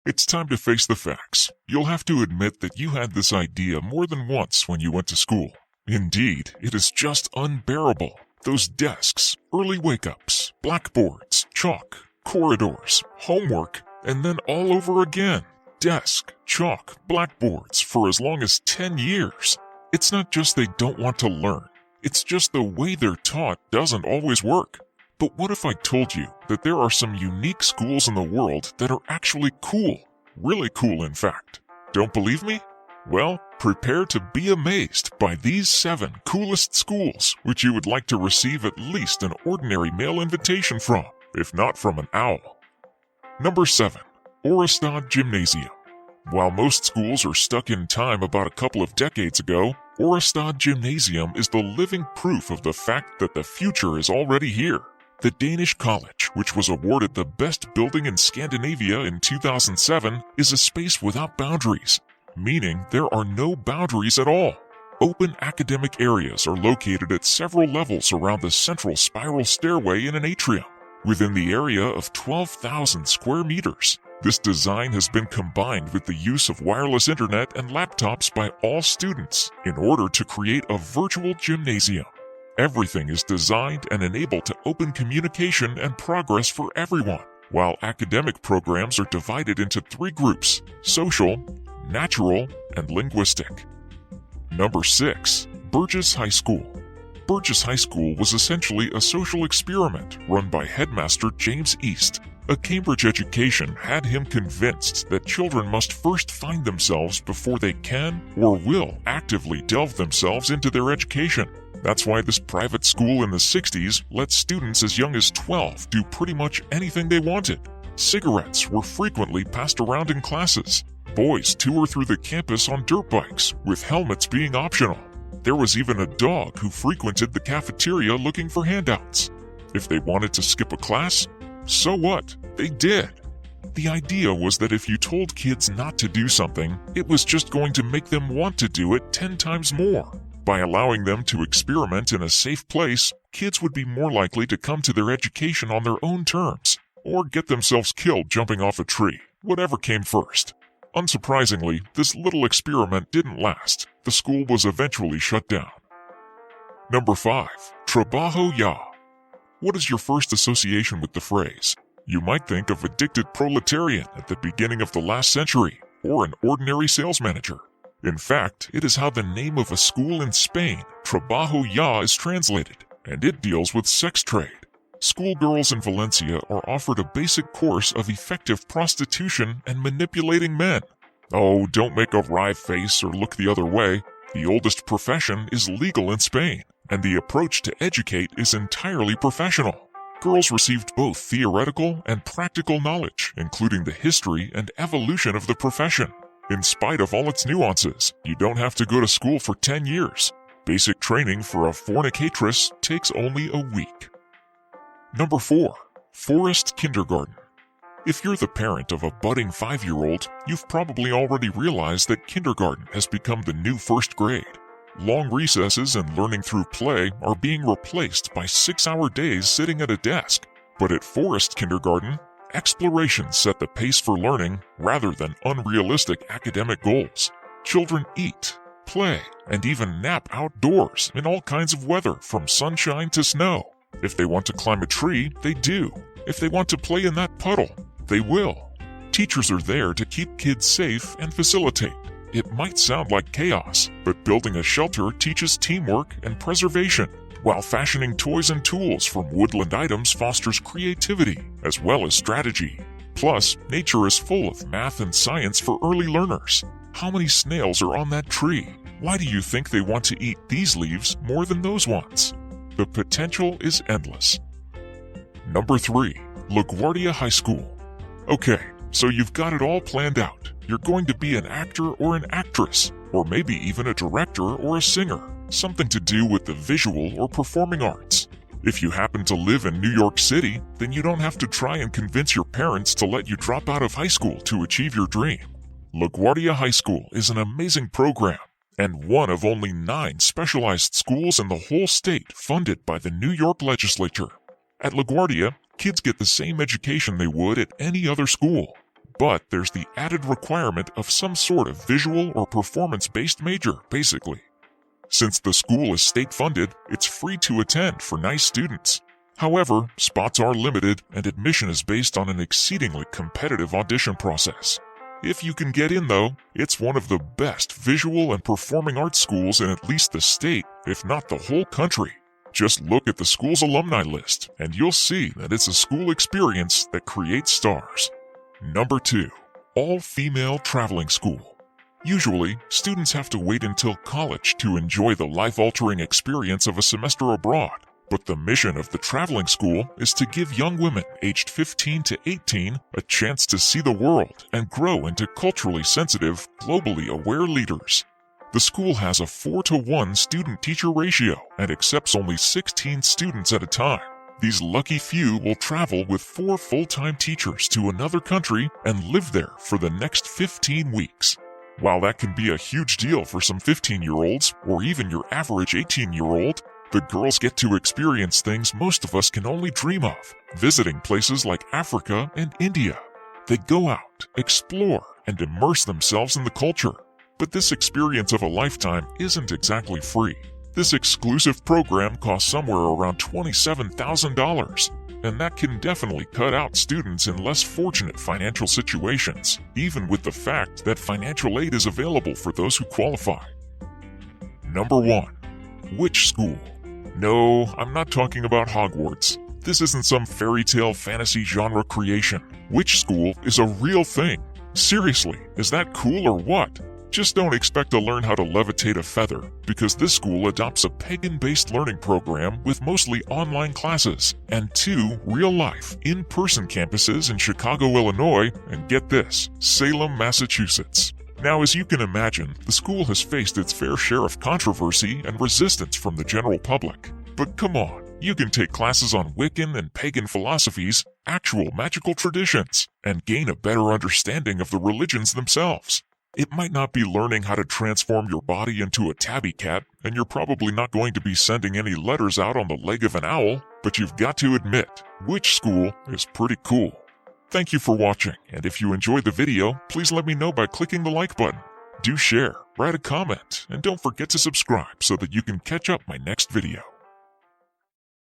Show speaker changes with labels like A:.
A: It's time to face the facts. You'll have to admit that you had this idea more than once when you went to school. Indeed, it is just unbearable. Those desks, early wake-ups, blackboards, chalk, corridors, homework, and then all over again. Desk, chalk, blackboards for as long as 10 years. It's not just they don't want to learn. It's just the way they're taught doesn't always work. But what if I told you that there are some unique schools in the world that are actually cool? Really cool, in fact. Don't believe me? Well, prepare to be amazed by these 7 coolest schools which you would like to receive at least an ordinary mail invitation from, if not from an owl. Number 7. Oorstad Gymnasium. While most schools are stuck in time about a couple of decades ago, Oorstad Gymnasium is the living proof of the fact that the future is already here. The Danish college, which was awarded the best building in Scandinavia in 2007, is a space without boundaries, meaning there are no boundaries at all. Open academic areas are located at several levels around the central spiral stairway in an atrium, within the area of 12,000 square meters. This design has been combined with the use of wireless internet and laptops by all students in order to create a virtual gymnasium. Everything is designed and enabled to open communication and progress for everyone, while academic programs are divided into 3 groups: social, natural, and linguistic. Number 6. Burgess High School. Burgess High School was essentially a social experiment run by headmaster James East. A Cambridge education had him convinced that children must first find themselves before they can or will actively delve themselves into their education. That's why this private school in the 60s let students as young as 12 do pretty much anything they wanted. Cigarettes were frequently passed around in classes. Boys tour through the campus on dirt bikes, with helmets being optional. There was even a dog who frequented the cafeteria looking for handouts. If they wanted to skip a class, so what? They did. The idea was that if you told kids not to do something, it was just going to make them want to do it 10 times more. By allowing them to experiment in a safe place, kids would be more likely to come to their education on their own terms, or get themselves killed jumping off a tree, whatever came first. Unsurprisingly, this little experiment didn't last. The school was eventually shut down. Number 5. Trabaho Ya. What is your first association with the phrase? You might think of addicted proletarian at the beginning of the last century, or an ordinary sales manager. In fact, it is how the name of a school in Spain, Trabajo Ya, is translated, and it deals with sex trade. Schoolgirls in Valencia are offered a basic course of effective prostitution and manipulating men. Oh, don't make a wry face or look the other way. The oldest profession is legal in Spain, and the approach to educate is entirely professional. Girls received both theoretical and practical knowledge, including the history and evolution of the profession. In spite of all its nuances, you don't have to go to school for 10 years. Basic training for a fornicatress takes only a week. Number 4. Forest Kindergarten. If you're the parent of a budding 5-year-old, you've probably already realized that kindergarten has become the new first grade. Long recesses and learning through play are being replaced by 6-hour days sitting at a desk. But at Forest Kindergarten, exploration set the pace for learning rather than unrealistic academic goals. Children eat, play, and even nap outdoors in all kinds of weather from sunshine to snow. If they want to climb a tree, they do. If they want to play in that puddle, they will. Teachers are there to keep kids safe and facilitate. It might sound like chaos, but building a shelter teaches teamwork and preservation, while fashioning toys and tools from woodland items fosters creativity as well as strategy. Plus, nature is full of math and science for early learners. How many snails are on that tree? Why do you think they want to eat these leaves more than those ones? The potential is endless. Number 3. LaGuardia High School. Okay, so you've got it all planned out. You're going to be an actor or an actress, or maybe even a director or a singer, something to do with the visual or performing arts. If you happen to live in New York City, then you don't have to try and convince your parents to let you drop out of high school to achieve your dream. LaGuardia High School is an amazing program, and one of only 9 specialized schools in the whole state funded by the New York legislature. At LaGuardia, kids get the same education they would at any other school. But there's the added requirement of some sort of visual or performance-based major, basically. Since the school is state-funded, it's free to attend for nice students. However, spots are limited and admission is based on an exceedingly competitive audition process. If you can get in though, it's one of the best visual and performing arts schools in at least the state, if not the whole country. Just look at the school's alumni list and you'll see that it's a school experience that creates stars. Number 2. All-female traveling school. Usually, students have to wait until college to enjoy the life-altering experience of a semester abroad. But the mission of the traveling school is to give young women aged 15 to 18 a chance to see the world and grow into culturally sensitive, globally aware leaders. The school has a 4-to-1 student-teacher ratio and accepts only 16 students at a time. These lucky few will travel with 4 full-time teachers to another country and live there for the next 15 weeks. While that can be a huge deal for some 15-year-olds or even your average 18-year-old, the girls get to experience things most of us can only dream of, visiting places like Africa and India. They go out, explore, and immerse themselves in the culture. But this experience of a lifetime isn't exactly free. This exclusive program costs somewhere around $27,000, and that can definitely cut out students in less fortunate financial situations, even with the fact that financial aid is available for those who qualify. Number 1. Which school? No, I'm not talking about Hogwarts. This isn't some fairy tale fantasy genre creation. Witch school is a real thing. Seriously, is that cool or what? Just don't expect to learn how to levitate a feather, because this school adopts a pagan-based learning program with mostly online classes and 2 real-life, in-person campuses in Chicago, Illinois, and get this, Salem, Massachusetts. Now, as you can imagine, the school has faced its fair share of controversy and resistance from the general public. But come on, you can take classes on Wiccan and pagan philosophies, actual magical traditions, and gain a better understanding of the religions themselves. It might not be learning how to transform your body into a tabby cat, and you're probably not going to be sending any letters out on the leg of an owl, but you've got to admit, Witch school is pretty cool. Thank you for watching, and if you enjoyed the video, please let me know by clicking the like button. Do share, write a comment, and don't forget to subscribe so that you can catch up my next video.